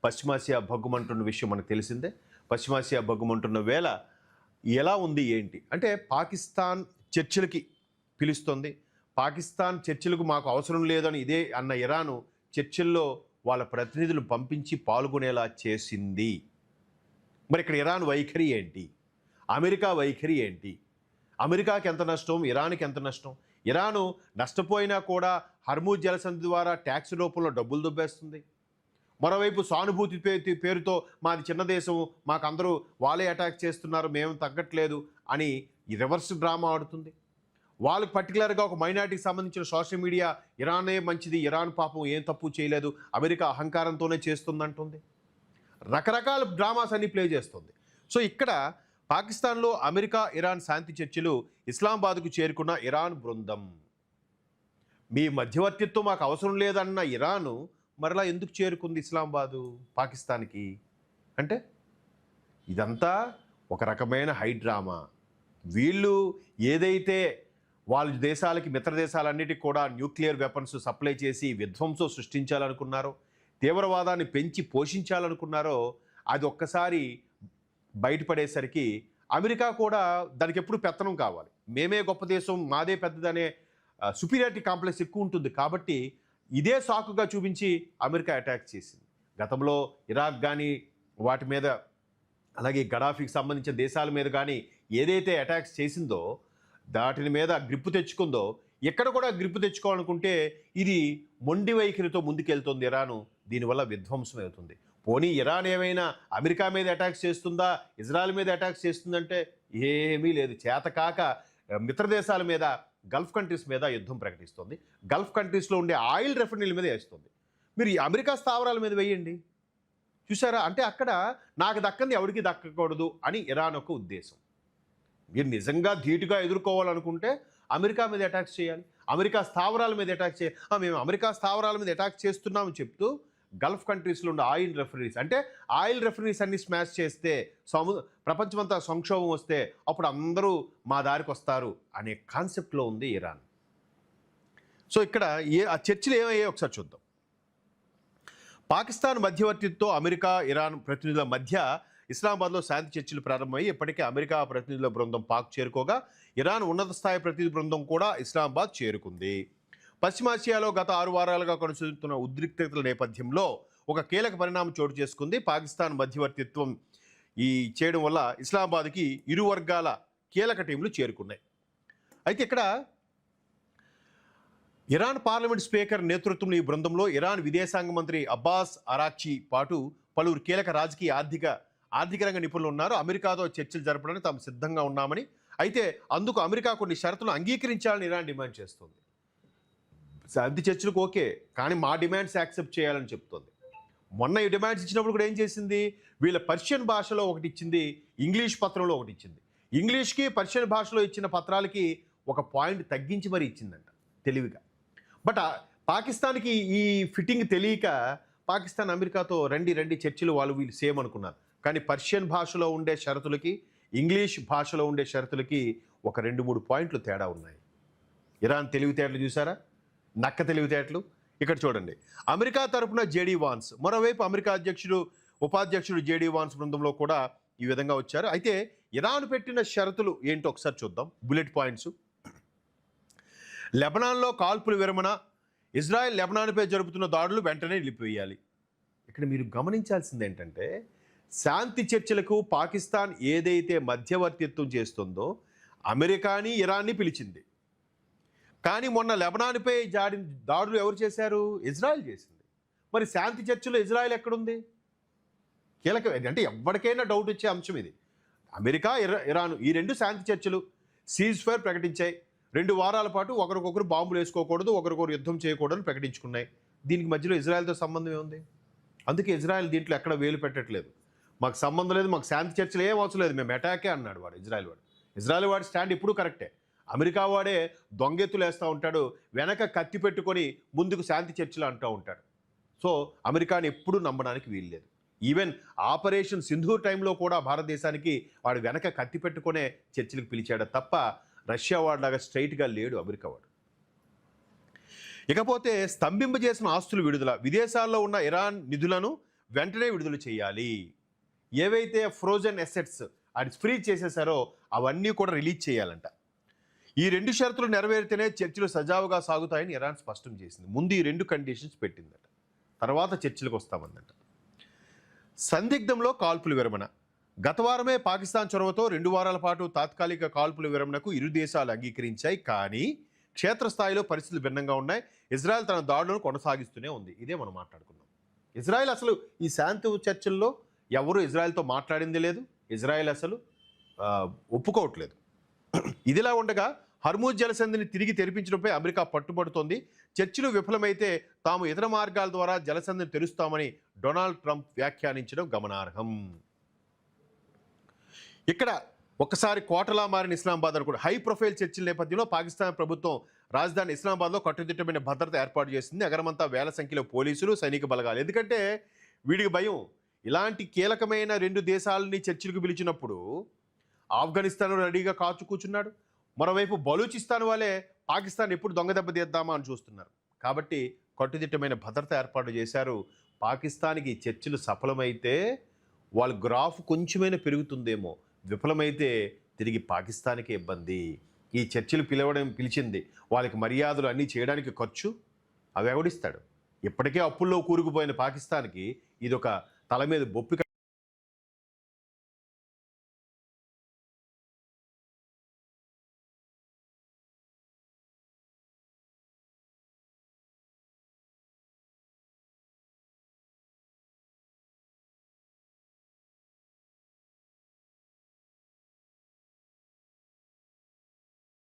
పశ్చిమాసియా భగ్గుమంటున్న విషయం మనకు తెలిసిందే. పశ్చిమాసియా భగ్గుమంటున్న వేళ ఎలా ఉంది ఏంటి అంటే, పాకిస్తాన్ చర్చలకి పిలుస్తుంది. పాకిస్తాన్ చర్చలకు మాకు అవసరం లేదని ఇదే అన్న ఇరాను చర్చల్లో వాళ్ళ ప్రతినిధులు పంపించి పాల్గొనేలా చేసింది. మరి ఇక్కడ ఇరాన్ వైఖరి ఏంటి? అమెరికా వైఖరి ఏంటి? అమెరికాకి ఎంత నష్టం, ఇరాన్కి ఎంత నష్టం? ఇరాను నష్టపోయినా కూడా హర్మూజ్ జలసంధి ద్వారా ట్యాక్స్ రూపంలో డబ్బులు దుబ్బేస్తుంది. మరోవైపు సానుభూతి పేరుతో మాది చిన్న దేశం, మాకు అందరూ వాళ్ళే అటాక్ చేస్తున్నారు, మేము తగ్గట్లేదు అని ఈ రివర్స్ డ్రామా ఆడుతుంది. వాళ్ళకి పర్టికులర్గా ఒక మైనార్టీకి సంబంధించిన సోషల్ మీడియా ఇరానే మంచిది, ఇరాన్ పాపం ఏం తప్పు చేయలేదు, అమెరికా అహంకారంతోనే చేస్తుందంటుంది. రకరకాల డ్రామాస్ అన్ని ప్లే చేస్తుంది. సో ఇక్కడ పాకిస్తాన్లో అమెరికా ఇరాన్ శాంతి చర్చలు ఇస్లామాబాద్కు చేరుకున్న ఇరాన్ బృందం. మీ మధ్యవర్తిత్వం మాకు అవసరం లేదన్న ఇరాను మరలా ఎందుకు చేరుకుంది ఇస్లామాబాదు పాకిస్తాన్కి అంటే, ఇదంతా ఒక రకమైన హై డ్రామా. వీళ్ళు ఏదైతే వాళ్ళ దేశాలకి, మిత్ర దేశాలన్నిటికీ కూడా న్యూక్లియర్ వెపన్స్ సప్లై చేసి విధ్వంసం సృష్టించాలనుకున్నారో, తీవ్రవాదాన్ని పెంచి పోషించాలనుకున్నారో, అది ఒక్కసారి బయటపడేసరికి అమెరికా కూడా దానికి ఎప్పుడు పెత్తనం కావాలి, మేమే గొప్ప దేశం, మాదే పెద్దదనే సుపీరియారిటీ కాంప్లెక్స్ ఎక్కువ ఉంటుంది. కాబట్టి ఇదే సాకుగా చూపించి అమెరికా అటాక్ చేసింది. గతంలో ఇరాక్ కానీ వాటి మీద, అలాగే గడాఫీకి సంబంధించిన దేశాల మీద కానీ ఏదైతే అటాక్స్ చేసిందో దాటిని మీద గ్రిప్పు తెచ్చుకుందో, ఎక్కడ కూడా గ్రిప్పు తెచ్చుకోవాలనుకుంటే ఇది మొండి వైఖరితో ముందుకెళ్తుంది ఇరాను. దీనివల్ల విధ్వంసం అవుతుంది. పోనీ ఇరాన్ ఏమైనా అమెరికా మీద అటాక్స్ చేస్తుందా, ఇజ్రాయెల్ మీద అటాక్స్ చేస్తుందంటే ఏమీ లేదు. చేతకాక మిత్ర దేశాల మీద, గల్ఫ్ కంట్రీస్ మీద యుద్ధం ప్రకటిస్తుంది. గల్ఫ్ కంట్రీస్లో ఉండే ఆయిల్ రిఫైనరీల మీద వేస్తుంది. మీరు ఈ అమెరికా స్థావరాల మీద వేయండి. చూసారా? అంటే అక్కడ నాకు దక్కంది ఎవరికి దక్కకూడదు అని ఇరాన్ యొక్క ఉద్దేశం. మీరు నిజంగా ధీటుగా ఎదుర్కోవాలనుకుంటే అమెరికా మీద అటాక్స్ చేయాలి, అమెరికా స్థావరాల మీద అటాక్ చేయాలి. మేము అమెరికా స్థావరాల మీద అటాక్ చేస్తున్నామని చెప్తూ గల్ఫ్ కంట్రీస్లో ఉండే ఆయిల్ రెఫైనరీస్, అంటే ఆయిల్ రెఫైనరీస్ అన్ని స్మాష్ చేస్తే ప్రపంచమంతా సంక్షోభం వస్తే అప్పుడు అందరూ మా దారికి వస్తారు అనే కాన్సెప్ట్లో ఉంది ఇరాన్. సో ఇక్కడ ఆ చర్చలు ఏమయ్యాయో ఒకసారి చూద్దాం. పాకిస్తాన్ మధ్యవర్తిత్వంతో అమెరికా ఇరాన్ ప్రతినిధుల మధ్య ఇస్లామాబాద్లో శాంతి చర్చలు ప్రారంభమయ్యి ఇప్పటికే అమెరికా ప్రతినిధుల బృందం పాక్ చేరుకోగా, ఇరాన్ ఉన్నత స్థాయి ప్రతినిధి బృందం కూడా ఇస్లామాబాద్ చేరుకుంది. పశ్చిమాసియాలో గత 6 వారాలుగా కొనసాగుతున్న ఉద్రిక్తతల నేపథ్యంలో ఒక కీలక పరిణామం చోటు చేసుకుంది. పాకిస్తాన్ మధ్యవర్తిత్వం చేయడం వల్ల ఇస్లామాబాద్కి ఇరు వర్గాల కీలక టీంలు చేరుకున్నాయి. అయితే ఇక్కడ ఇరాన్ పార్లమెంట్ స్పీకర్ నేతృత్వంలో ఈ బృందంలో ఇరాన్ విదేశాంగ మంత్రి అబ్బాస్ అరాక్చి పాటు పలువురు కీలక రాజకీయ ఆర్థిక రంగ నిపుణులు ఉన్నారు. అమెరికాతో చర్చలు జరపడానికి తాము సిద్ధంగా ఉన్నామని, అయితే అందుకు అమెరికా కొన్ని షరతులు అంగీకరించాలని ఇరాన్ డిమాండ్ చేస్తుంది. శాంతి చర్చలకు ఓకే, కానీ మా డిమాండ్స్ యాక్సెప్ట్ చేయాలని చెప్తుంది. మొన్న ఈ డిమాండ్స్ ఇచ్చినప్పుడు కూడా ఏం చేసింది, వీళ్ళ పర్షియన్ భాషలో ఒకటి ఇచ్చింది, ఇంగ్లీష్ పత్రంలో ఒకటి ఇచ్చింది. ఇంగ్లీష్కి పర్షియన్ భాషలో ఇచ్చిన పత్రాలకి ఒక పాయింట్ తగ్గించి మరీ ఇచ్చిందంట తెలివిగా. బట్ పాకిస్తాన్కి ఈ ఫిట్టింగ్ తెలియక పాకిస్తాన్ అమెరికాతో రండి చర్చలు వాళ్ళు వీళ్ళు సేమ్ అనుకున్నారు. కానీ పర్షియన్ భాషలో ఉండే షరతులకి, ఇంగ్లీష్ భాషలో ఉండే షరతులకి ఒక 2-3 పాయింట్లు తేడా ఉన్నాయి. ఇరాన్ తెలివితేటలు చూసారా, నక్క తెలివితేటలు. ఇక్కడ చూడండి, అమెరికా తరపున జేడీ వాన్స్, మరోవైపు అమెరికా ఉపాధ్యక్షుడు జేడీ వాన్స్ బృందంలో కూడా ఈ విధంగా వచ్చారు. అయితే ఇరాన్ పెట్టిన షరతులు ఏంటో ఒకసారి చూద్దాం, బుల్లెట్ పాయింట్స్. లెబనాన్లో కాల్పుల విరమణ, ఇజ్రాయెల్ లెబనాన్పై జరుపుతున్న దాడులు వెంటనే నిలిపివేయాలి. ఇక్కడ మీరు గమనించాల్సింది ఏంటంటే, శాంతి చర్చలకు పాకిస్తాన్ ఏదైతే మధ్యవర్తిత్వం చేస్తుందో అమెరికాని ఇరాన్ని పిలిచింది. కానీ మొన్న లెబనాన్పై దాడులు ఎవరు చేశారు? ఇజ్రాయెల్ చేసింది. మరి శాంతి చర్చలో ఇజ్రాయెల్ ఎక్కడుంది? కీలక, అంటే ఎవరికైనా డౌట్ వచ్చే అంశం ఇది. అమెరికా ఇరాన్ ఈ 2 శాంతి చర్చలు సీజ్ ఫైర్ ప్రకటించాయి. 2 వారాల పాటు ఒకరికొకరు బాంబులు వేసుకోకూడదు, ఒకరికొకరు యుద్ధం చేయకూడదని ప్రకటించుకున్నాయి. దీనికి మధ్యలో ఇజ్రాయెల్తో సంబంధం ఏముంది? అందుకే ఇజ్రాయెల్ దీంట్లో ఎక్కడ వేలు పెట్టట్లేదు. మాకు సంబంధం లేదు, మాకు శాంతి చర్చలు ఏం అవసరం లేదు, మేము అటాకే అన్నాడు వాడు ఇజ్రాయెల్ వాడి స్టాండ్ ఇప్పుడు కరెక్టే. అమెరికా వాడే దొంగెత్తులు వేస్తూ ఉంటాడు, వెనక కత్తి పెట్టుకొని ముందుకు శాంతి చర్చలు అంటూ ఉంటాడు. సో అమెరికాని ఎప్పుడూ నమ్మడానికి వీల్లేదు. ఈవెన్ ఆపరేషన్ సింధూర్ టైంలో కూడా భారతదేశానికి వాడు వెనక కత్తి పెట్టుకునే చర్చలకు పిలిచాడు తప్ప రష్యా వాడిలాగా స్ట్రైట్గా లేడు అమెరికా వాడు. ఇకపోతే స్తంభింపజేసిన ఆస్తులు విడుదల, విదేశాల్లో ఉన్న ఇరాన్ నిధులను వెంటనే విడుదల చేయాలి. ఏవైతే ఫ్రోజన్ అసెట్స్ అది ఫ్రీ చేసేసారో అవన్నీ కూడా రిలీజ్ చేయాలంట. ఈ 2 షరతులు నెరవేరితేనే చర్చలు సజావుగా సాగుతాయని ఇరాన్ స్పష్టం చేసింది. ముందు ఈ 2 కండిషన్స్ పెట్టిందట, తర్వాత చర్చలకు వస్తామందట. సందిగ్ధంలో కాల్పుల విరమణ. గత వారమే పాకిస్తాన్ చొరవతో 2 వారాల పాటు తాత్కాలిక కాల్పుల విరమణకు ఇరు దేశాలు అంగీకరించాయి. కానీ క్షేత్రస్థాయిలో పరిస్థితులు భిన్నంగా ఉన్నాయి. ఇజ్రాయెల్ తన దాడులను కొనసాగిస్తూనే ఉంది. ఇదే మనం మాట్లాడుకున్నాం. ఇజ్రాయెల్ అసలు ఈ శాంతి చర్చల్లో ఎవరు ఇజ్రాయెల్తో మాట్లాడింది లేదు. ఇజ్రాయెల్ అసలు ఒప్పుకోవట్లేదు. ఇదిలా ఉండగా హర్మూజ్ జలసంధిని తిరిగి తెరిపించడంపై అమెరికా పట్టుబడుతోంది. చర్చలు విఫలమైతే తాము ఇతర మార్గాల ద్వారా జలసంధిని తెరుస్తామని డొనాల్డ్ ట్రంప్ వ్యాఖ్యానించడం గమనార్హం. ఇక్కడ ఒక్కసారి కోటలా మారిన ఇస్లామాబాద్ అనుకోండి. హై ప్రొఫైల్ చర్చల నేపథ్యంలో పాకిస్తాన్ ప్రభుత్వం రాజధాని ఇస్లామాబాద్లో కట్టుదిట్టమైన భద్రత ఏర్పాటు చేసింది. నగరమంతా వేల సంఖ్యలో పోలీసులు, సైనిక బలగాలు. ఎందుకంటే వీడికి భయం. ఇలాంటి కీలకమైన 2 దేశాలని చర్చలకు పిలిచినప్పుడు ఆఫ్ఘనిస్తాన్ రెడీగా కాచు కూర్చున్నాడు. మరోవైపు బలూచిస్తాన్ వాళ్ళే పాకిస్తాన్ ఎప్పుడు దొంగ దెబ్బ తీద్దామా అని చూస్తున్నారు. కాబట్టి కట్టుదిట్టమైన భద్రత ఏర్పాటు చేశారు. పాకిస్తాన్కి చర్చలు సఫలమైతే వాళ్ళ గ్రాఫ్ కొంచెమైనా పెరుగుతుందేమో, విఫలమైతే తిరిగి పాకిస్తాన్కి ఇబ్బంది. ఈ చర్చలు పిలిచింది వాళ్ళకి మర్యాదలు అన్నీ చేయడానికి ఖర్చు అవి ఎవడిస్తాడు? ఇప్పటికే అప్పుల్లో కూరుకుపోయిన పాకిస్తాన్కి ఇదొక తల మీద బొప్పి